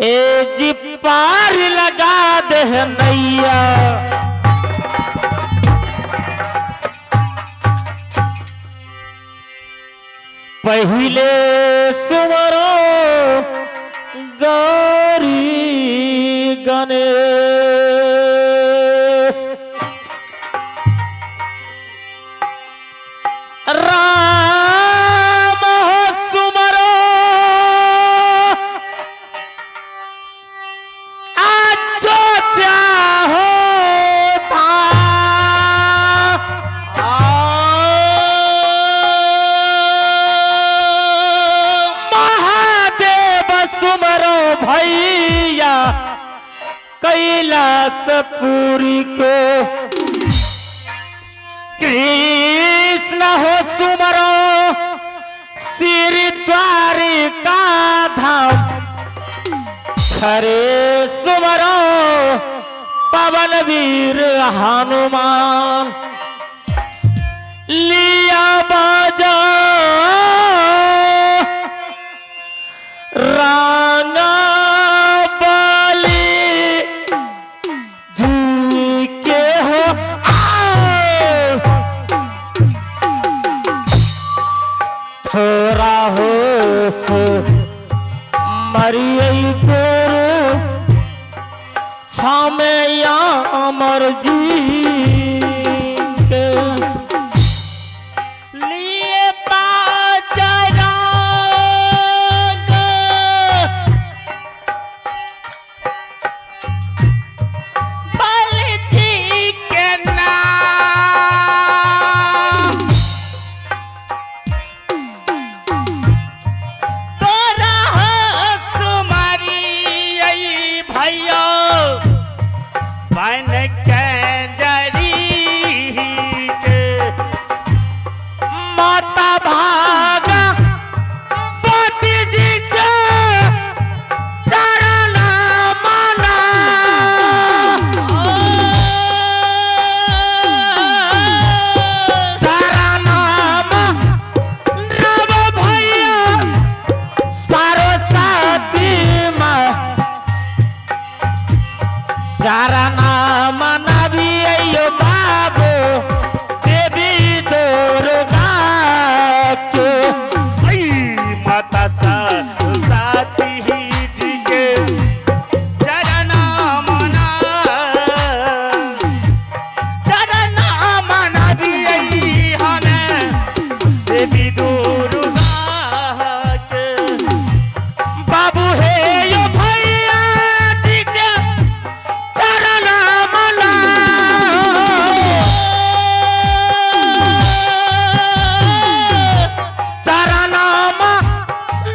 ए जी पार लगा दे नैया पहले सुमरो गौरी गणेश राम हो सुमरो अयोध्या हो था महादेव सुमरो भैया कैलासपुरी को कृष्ण हो सुमरो श्री द्वारिका धाम खरे सुमरो पवन वीर हनुमान लिया बाजा रांगा बलि जी के हो थोड़ा हो सो मरिए हमें या अमर जी के लिए बाजरंग बलि जी के नाम तोरा हो सुमरी भैया बन के जरी के माता भागा मोती जी के चरण मना चरण नव भैया सरस्वती माँ चरण मनबियो बाबू देवी दुर्गा के माता सरस्वती जी के चरण मना दिए हमें देवी दुर्गा के बाबू हे यो भैया जी के चरण मना चरण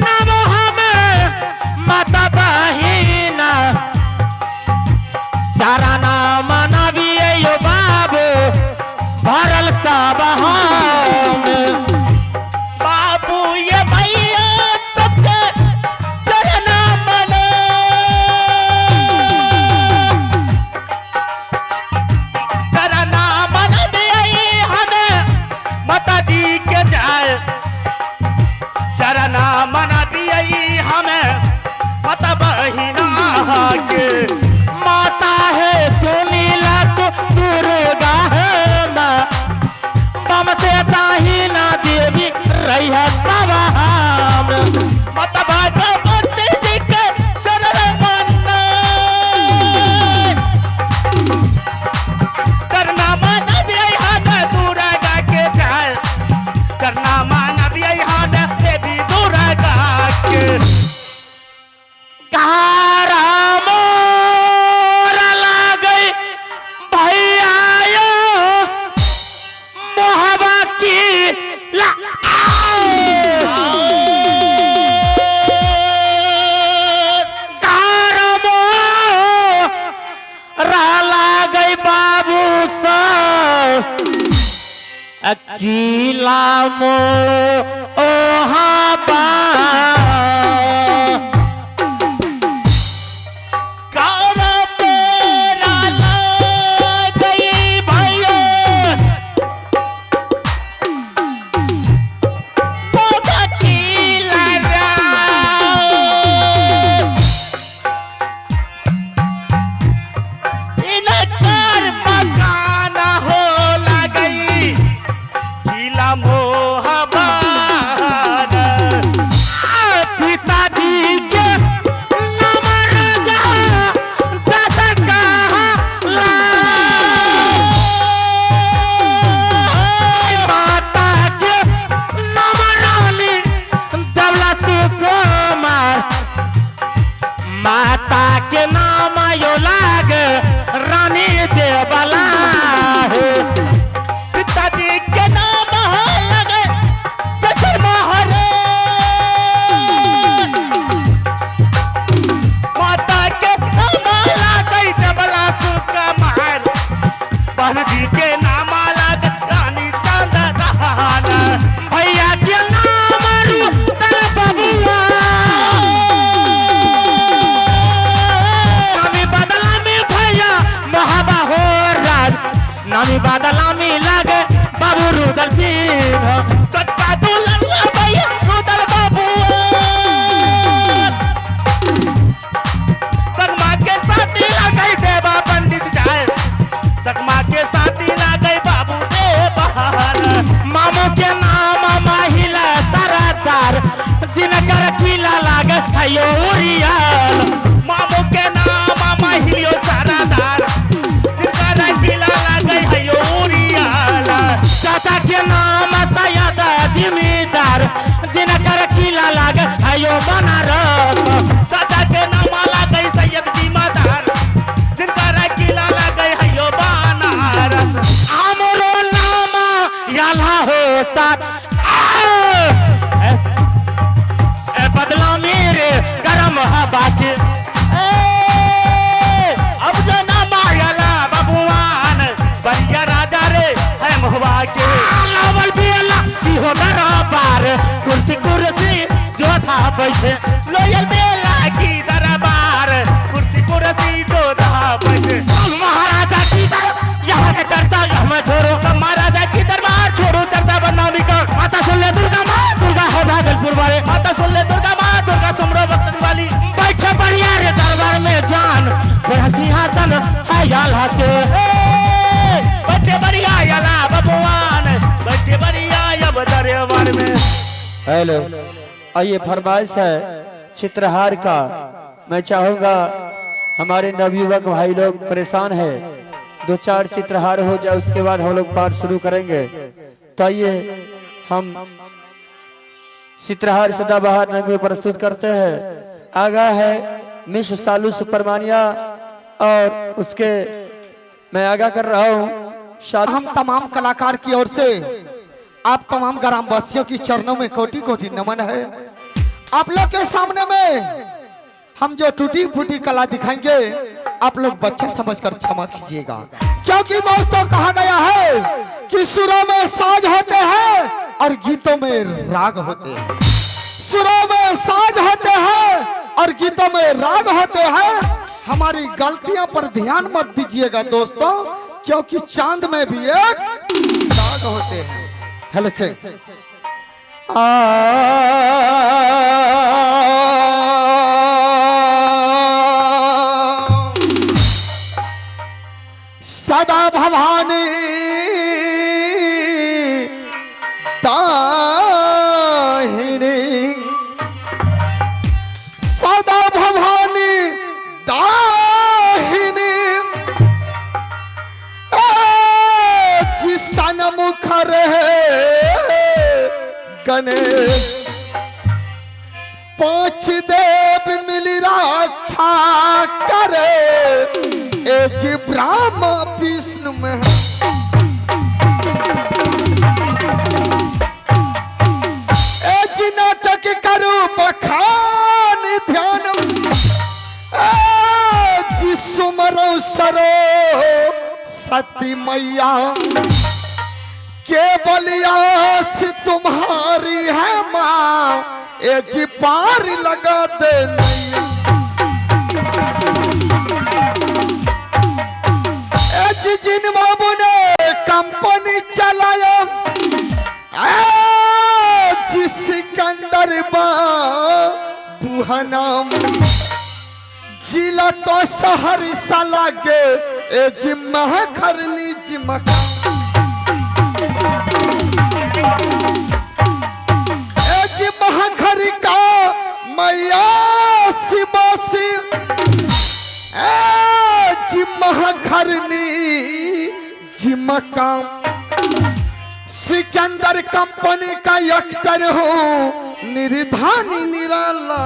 नम हमें माता बहिना चरण मनबियो बाबू भरल सब हम बाबू ये भैया सबके चरण मना चरण मना दिए हमें माता जी के जाए चरण मना दिए हमें माता बहिना के माता है सुनीला तो दुर्गा है माँ तम से ताही ना देवी रही है सब हम माता भगवती जी के चरण मना करना मना दिए हमें दुर्गा के जाए करना मना दिए हमें देवी दुर्गा के कहारा मोरा लागई भैया यो मोहबा की ला कहारा मोरा लागई बाबू सा अकेला मो ओहा बा कारा मेरा लग गई भैया बदलामी लागे बाबू रुदल सिंह छोटका दुल्हनिया भैया रुदल बाबू सगमा के साथी लगाई देवा पंडित जाए सगमा के साथी लगाई बाबू दे बहार मामू के नाम महिला सरदार जिनकर किला लागे हयो उरियाल मामू के नाम महिलियो सरदार जिनका किला लगाई हयो उरियाल चाचा के नाम सैयद जिमीदार जिनकर किला लागे हयो बनारस चाचा के नाम लगाई सैयद जिमीदार जिनका किला लगाई हयो बनारस हमरो नाम याला हो साथ बदला मेरे गरम हवा के अब जो नाम आयला बबुआन बलिया राजा रे है महुआ के लावल बेला की हो दरबार कुर्सी कुर्सी जो था बैठे लोयल बेला की दरबार कुर्सी कुर्सी जो था बैठे महाराजा की यहाँ के चर्चा हमें छोड़ो महाराजा की दरबार छोड़ो चर्चा बनावी का माता सुन ले दुर्गा माँ दुर्गा हो भागलपुर वाले माता सुन ले दुर्गा माँ दुर्गा सुमरो भक्त वाली बैठे बढ़िया रे दरबार में जान तेरा सिंहासन है याला के बच्चे बढ़िया याला बबुआन बच्चे बढ़िया अब दरबार में। हेलो, आइए फरमाइश है चित्रहार का। मैं चाहूंगा हमारे नवयुवक भाई लोग परेशान है, 2-4 चित्रहार हो जाए उसके बाद हम लोग पाठ शुरू करेंगे। तो आइए हम चित्रहार सदाबहार रंग में प्रस्तुत करते हैं। आगा है मिस सालू सुपरमानिया और उसके मैं आगा कर रहा हूँ हम तमाम कलाकार की ओर से आप तमाम ग्रामवासियों की चरणों में कोटि कोटि नमन है। आप लोग के सामने में हम जो टूटी फूटी कला दिखाएंगे आप लोग बच्चा समझकर क्षमा कीजिएगा, क्योंकि दोस्तों कहा गया है कि सुरों में साज होते हैं और गीतों में राग होते हैं। सुरों में साज होते हैं और गीतों में राग होते हैं। हमारी गलतियों पर ध्यान मत दीजिएगा दोस्तों, क्योंकि चांद में भी एक दाग होते हैं। हेलो चेक सदा भवानी दाहिनी सदा भवानी दाहिनी जिसन मुखर है गणेश 5 देव मिली रक्षा करे जी ब्रह्म विष्णु में जी नाटक करू बखान ध्यान जी सुमरो सरो सती मैया के बलियास तुम्हारी है माँ ए जी पार लगा दे नैया जिन बाबू ने कंपनी चलाया जिस सिकंदर बाबू नाम जिला तो शहर सा लागे ए जिम्मा खरनी जिमका ए जिम्मा घर का मैया शिवासी जिम्मा घरनी जिमका सिकंदर कंपनी का एक्टर हूँ निर्धानी निराला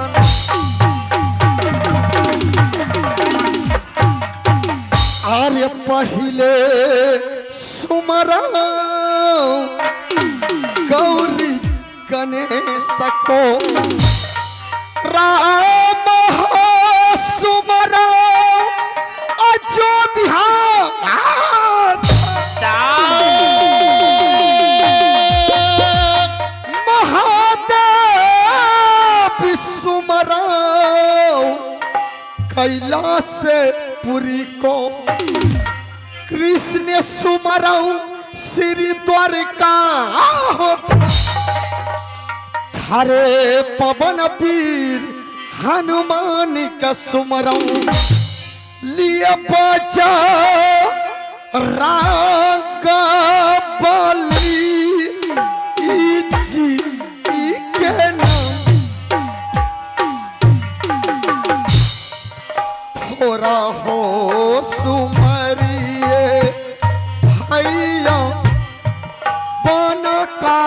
आर्य पहले सुमरा गौरी गणेश को राम हो सुमरा अयोध्या महादेव सुमरा कैलाश पुरी को कृष्ण सुमरऊ श्री द्वारका होता हरे पवन पीर हनुमान का सुमरऊ लिए बचा राग बली के नाम थोड़ा हो सुमरिए भैया बन का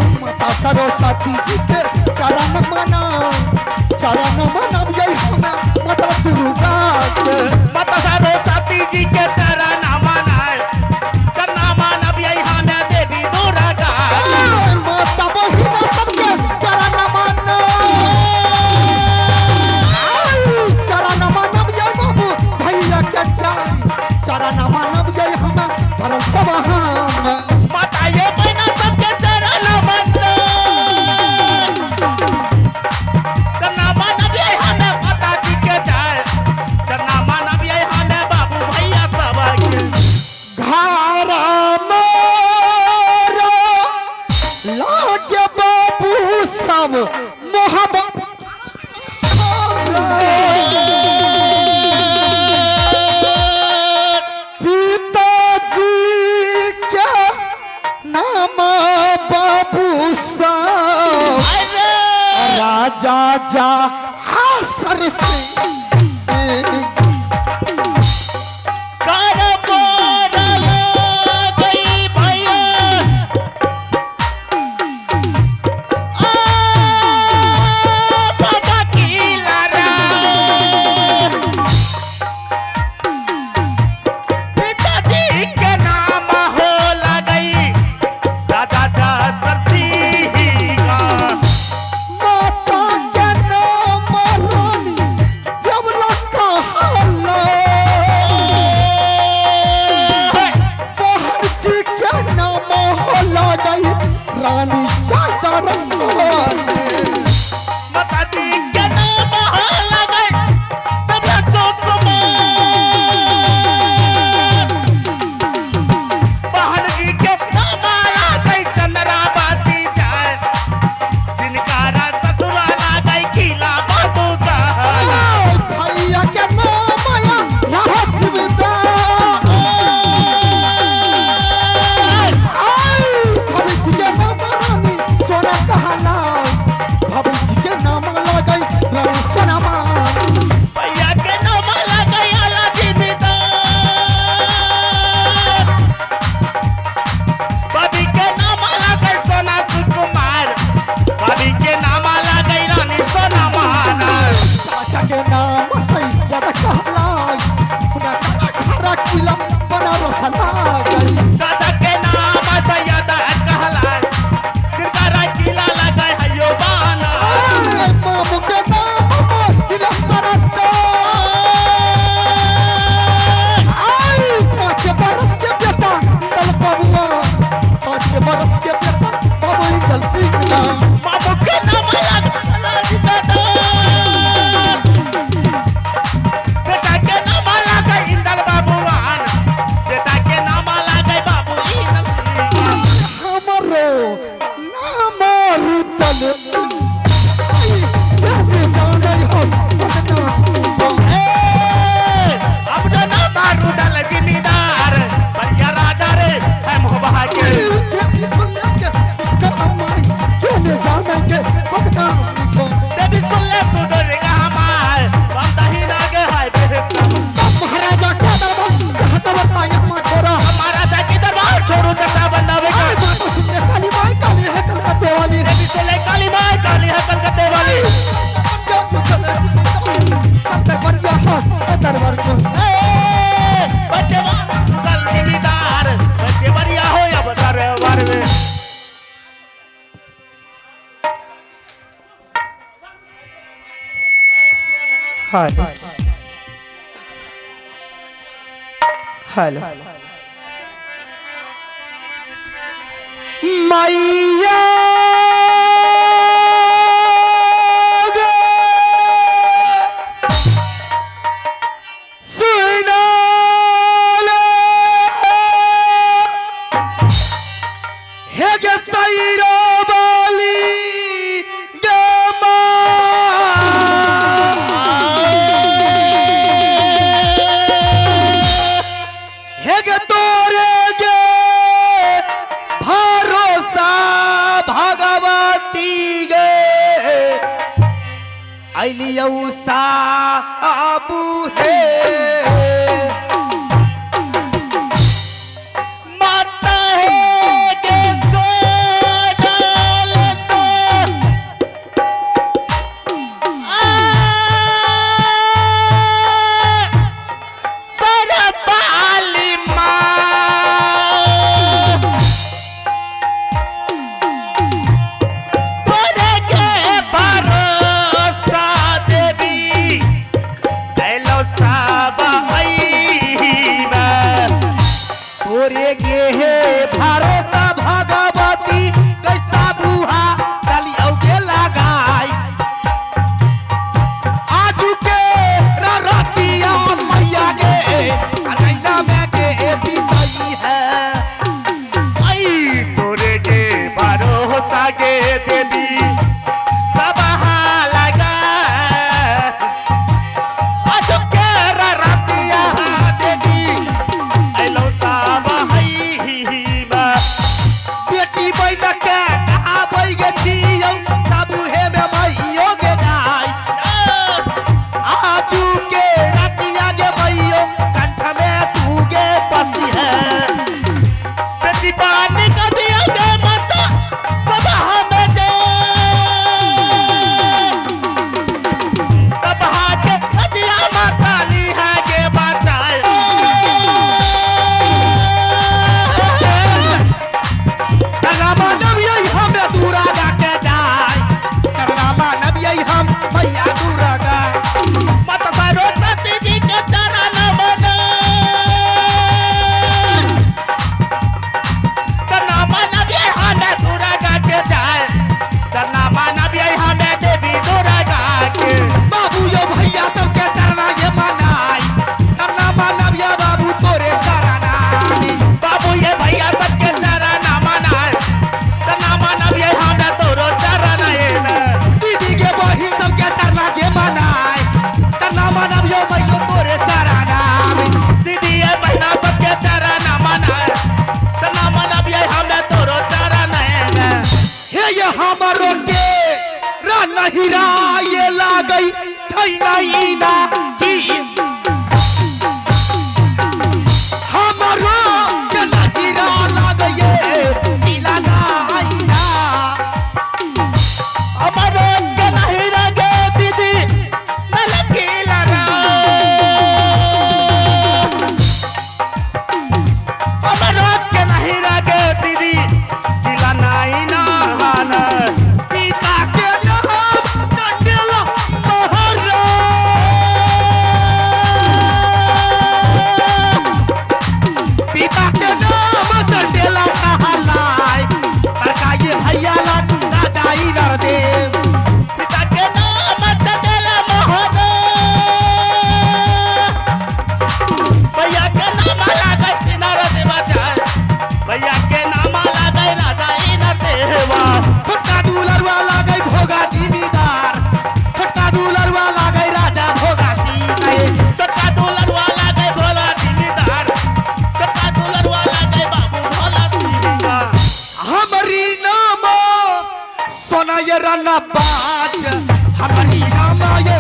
सरस्वती जी के चरण मनाब जय हमें माता दुर्गा के माता सरस्वती जी के चरण मनाए करना मानव यही हमें देवी दुर्गा माता बहिना सबके चरण मनाब जय बाबू भैया के चरण मनाब जय हमें भरल सब हम माता ये बहना सबके चरण मनाए करना मानव यही हमें माता जी के जाए करना मानव यही हमें बाबू भैया सब घारा मोरा लागे बाबू सब मोहब्बत पिताजी के नाम बाबू सब राजा जा आसर से माता के नाम हेलो हेलो मैया साबू है माता है के सो डाल तो सरपाली भरोसा भगवती कैसा बुहा डाली औके लगाई आजू के रतिया मैया गे अनैना में के बीतई है आई तोरे के भरोसा के देवी सब लगा आजू के रतिया देवी ऐलो सब बेटी बैठ के आबै गे छियौ साबुहे में मैयो गे जाय आजू के रतिया गे मैयो कंठ में तू गे बसी है बेटी पानी का दिया गे माता सभा में दे सभा के दिया माता नी है गे माता दूरा जाके जाए करनामा नबियै हम मैया दूरा गा मत सरस्वती जी के चरण बने करनामा नबियै हमें दूरा जाके जाए करनामा नबियै हमें देवी दूरा जाके बाबू यो भैया सबके चरना ये मनाई करनामा नबिया बाबू तोरे चरना बाबू ये भैया सबके चरण मनाए करनामा नबियै हमें तोरो चरण दीदी के बही सबके चरना के मनाई करनामा नबियो मैयो तोरे चरना दीदी ये बहना सबके चरण मनाए करनामा नबियै हमें तोरो चरण हे ये हमरो के रा नहिरा ये लागई छै नहीं ना जी हमरो के नहिरा लागई पीला ना आईना हमारो के नहीं रगे दीदी नलकीला रा हमारो के नहीं रगे दीदी दिला नहीं ना हाना पिता के नाम कंडेला मोहरा पिता के नाम कंडेला कहलाई परका ये भैया लग राजाई नरदेव पिता के नाम तदेला मोहन भैया के नाम लागे सिनारा देवा जाए भैया के नाम लागे राजा इना देवा छोटका दुलरवा लागई भोगा जिमीदार छोटका दुलरवा लागई राजा भोगा जी छोटका दुलरवा लागे भोला जिमीदार छोटका दुलरवा लागे बाबू भोला जिमीदार हमरी नाम सोना ये रना बाज हमरी नाम ये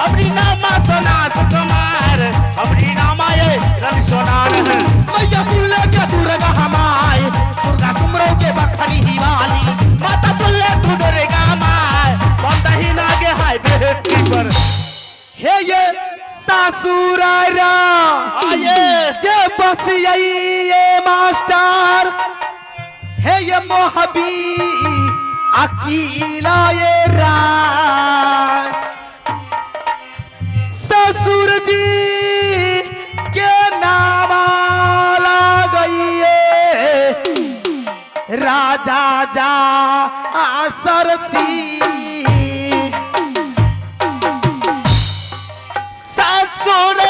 अपनी नामा सोना सुकुमार अपनी नामा ये रवि सोनार है मैया सुले के दुर्गा हमाय दुर्गा तुमरो के बखरी ही वाली माता सुले तू दुर्गा माय बंदा ही नागे हाय बेटी पर हे ये सासुरारा आये जे बस यही ये मास्टर हे ये मोहबी अकेला ये राज ससुर जी के नाम गई राजा जा सरसी ससुर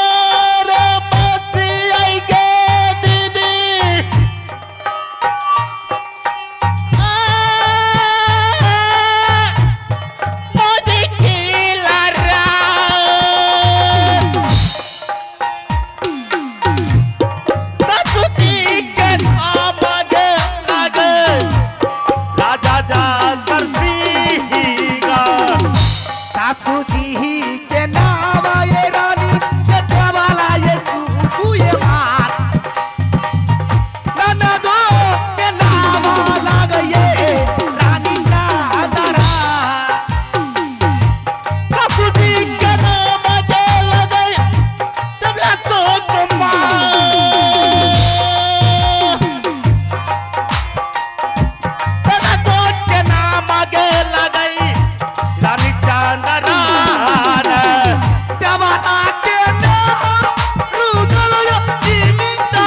रे बसी आई गे दीदी मोदी की लड़ाई ससुर जी के नाम गे लगे राजा जा सरसी गा सासू जी के नाम ये रानी के देवाला ये सुकू ये बात ननदो के नाम लग ये रानी का दरा ससुर जी के नाम गे लगे तबला तो के नाम गे लगई रानी चंद्रान देवाला के नाम रुदल ये जीविता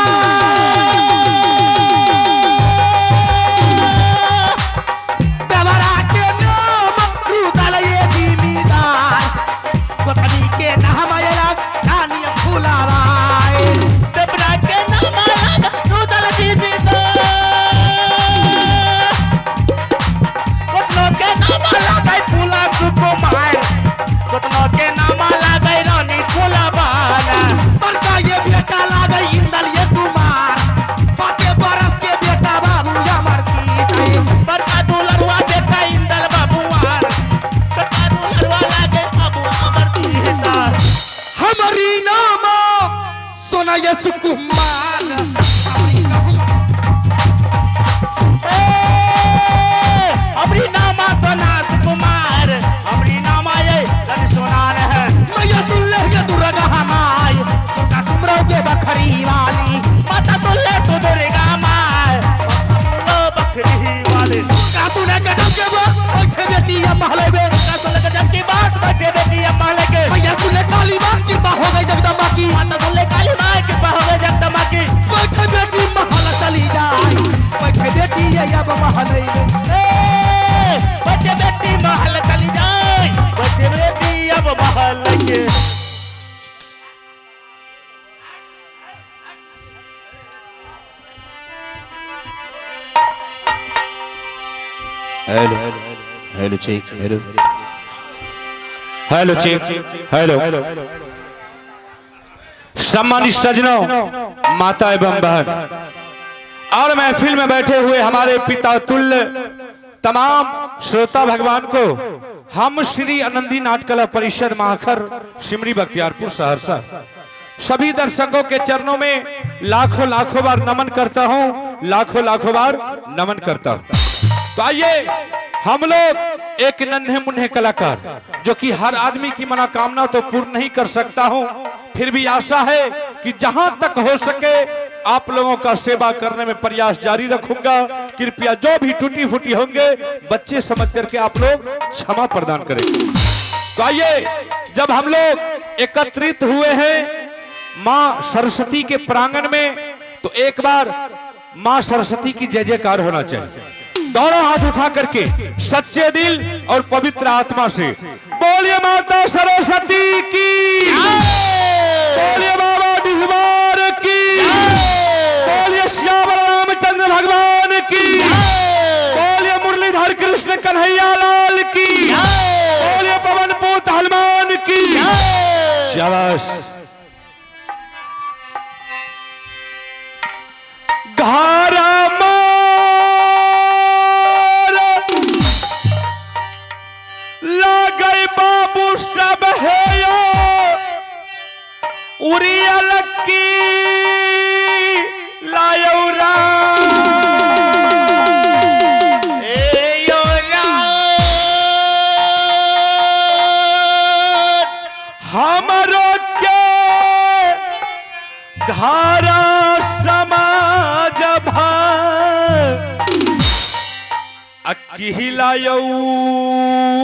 देवाला के नाम रुदल ये जीविता कोतनी के नाम ये रानी फुलावाए तबला के नाम लगा रुदल दीदी दो कोतनो के नाम लगाई फूला सुकुमार कोतनो के नाम लगाई रानी फुलावाना बड़का ये बेटा लागई इंदल ये कुमार पाके बरस के बेटा बाबू अमर जीत बड़का दुलरुआ बेटा इंदल बाबूआर बड़का दुलरुआ लागे बाबू अमर जीता हमारी नाम सोना ये सुकुमार अमरी नामा सोना कुमार अमरी नामा ये रन सोनार है मैं सुन ले ये दुर्गा हमाय का तुमरो के बखरी वाली माता तुल्ले तो दुर्गा माय ओ बकरी वाले का तूने गजब के वो ओखे बेटी ये महले में का तुल्ले गजब की बात बैठे बेटी अम्मा लेके मैं सुन ले काली बात की बा हो गई जगदम्बा की माता तुल्ले काली माय के पाहोगे जगदम्बा की ओखे बेटी महल चली जाए ओखे बेटी ये अब महले में बच्चे बेटी महल चली जाए बच्चे बेटी अब महल लगे hello hello check hello hello check hello सम्मानित सज्जनों, माता एवं बहन और महफिल में बैठे हुए हमारे पिता तुल्य तमाम श्रोता भगवान को हम श्री आनंदी नाटकला परिषद महाखर सिमरी बख्तियारपुर सहरसा सभी दर्शकों के चरणों में लाखों लाखों बार नमन करता हूं, लाखों लाखों बार नमन करता हूं। तो आइए हम लोग एक नन्हे मुन्ने कलाकार जो कि हर आदमी की मनोकामना तो पूर्ण नहीं कर सकता हूं, फिर भी आशा है कि जहां तक हो सके आप लोगों का सेवा करने में प्रयास जारी रखूंगा। कृपया जो भी टूटी फूटी होंगे बच्चे समझ करके आप लोग क्षमा प्रदान करें। तो आइए, जब हम लोग एकत्रित हुए हैं मां सरस्वती के प्रांगण में, तो एक बार मां सरस्वती की जय जयकार होना चाहिए। दोनों हाथ उठा करके सच्चे दिल और पवित्र आत्मा से बोलिए माता सरस्वती की, बोलिए बाबा बिहवार की, बोलिए श्याम रामचंद्र भगवान की, बोलिए मुरलीधर कृष्ण कन्हैया लाल की, बोलिए पवन पूत हनुमान की। शाबाश। घारा गई बाबू सब है उरियल की लायौरा हमरो के घारा समाज अकिला यौरिया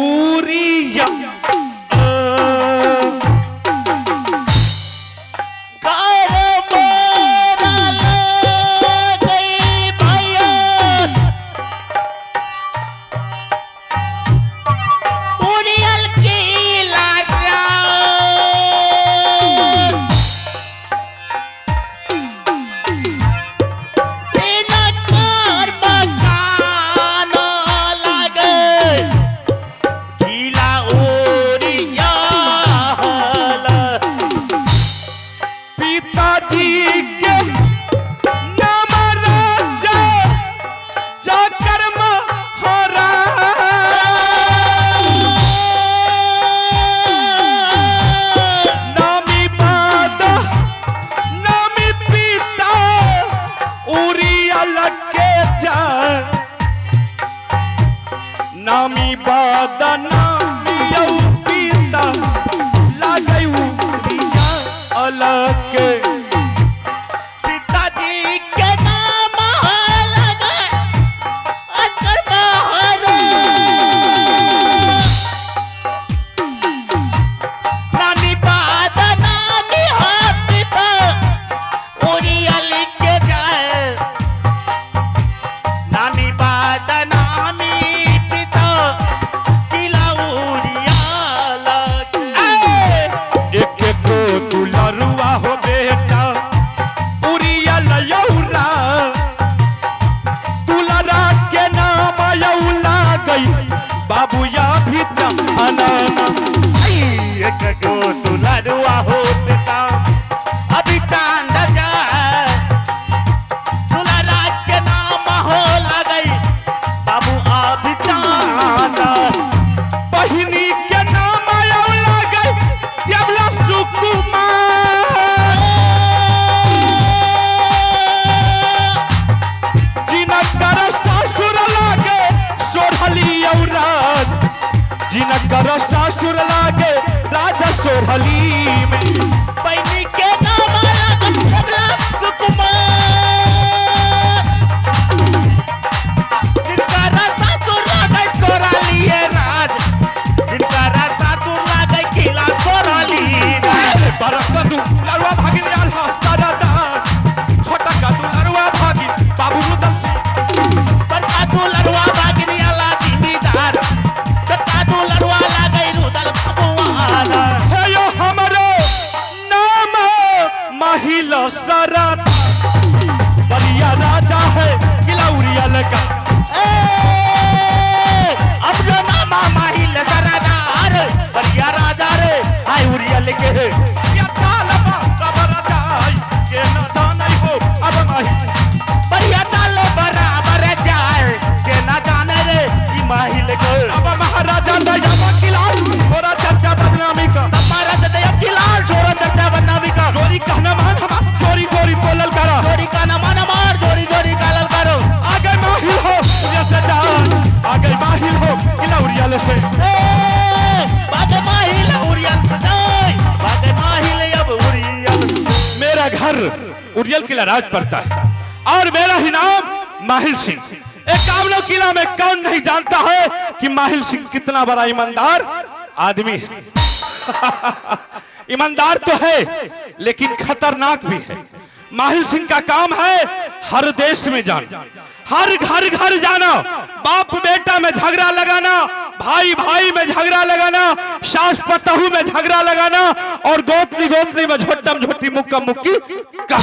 नामी बादा नामी यौ पीता लागै उरिया अलग के पिताजी के नाम लगे अजर बहारे नामी बादा नामी हो पीता उरिया लिख के जाए नामी बादा नामी दुलरुआ हो बेटा उरिया लयौरा दुलरा के नाम यौला गई बाबूया भी जमाना एक गो दुलरुआ हो बेटा अभी चांद जा दुलरा के नाम हो गई बाबू अभी चांद बहिनी के नाम यौला गई देवला सुकुमार जिनकर ससुर लागे सोढ़ली औरत जिनकर ससुर लागे राजा सोढ़ली में बहिनी के नाम लागे देवला सुकुमार जिनकर ससुर लागे सोढ़ली राज जिनकर ससुर लागे किला सोढ़ली बरस का तू लड़वा भागी निकाल हा सादा दास छोटा का तू लड़वा भागी बाबू रुदल पर का तू लड़वा भागी निकाला दीदार का तू लड़वा लागई रुदल भगवान हे यो हमरो नाम महिला सरत बलिया राजा है किलौरिया लगा अब जो नाम महिला सरदार बलिया राजा रे हाय उरिया लेके है महाराजा दयाबा किलाल छोरा चर्चा बदनामी का महाराजा दया किलाल छोरा चर्चा बदनामी का चोरी कहना मान हम चोरी चोरी बोलल करा चोरी कहना मान मार चोरी चोरी कालल करो आगे माहिल हो उरिया से जान आगे माहिल हो किलौरिया से बागे माहिल उरिया से जाए बागे माहिल अब उरिया मेरा घर उरियल किला राज पड़ता है और मेरा ही नाम माहिल सिंह। एकावनो किला में कौन नहीं जानता है कि माहिल सिंह कितना बड़ा ईमानदार आदमी है। ईमानदार तो है लेकिन खतरनाक भी है। माहिल सिंह का काम है हर देश में जाना, हर घर घर जाना, बाप बेटा में झगड़ा लगाना, भाई भाई में झगड़ा लगाना, सास पतहू में झगड़ा लगाना और गोतनी गोतनी में झोटम झोटी मुक्का मुक्की का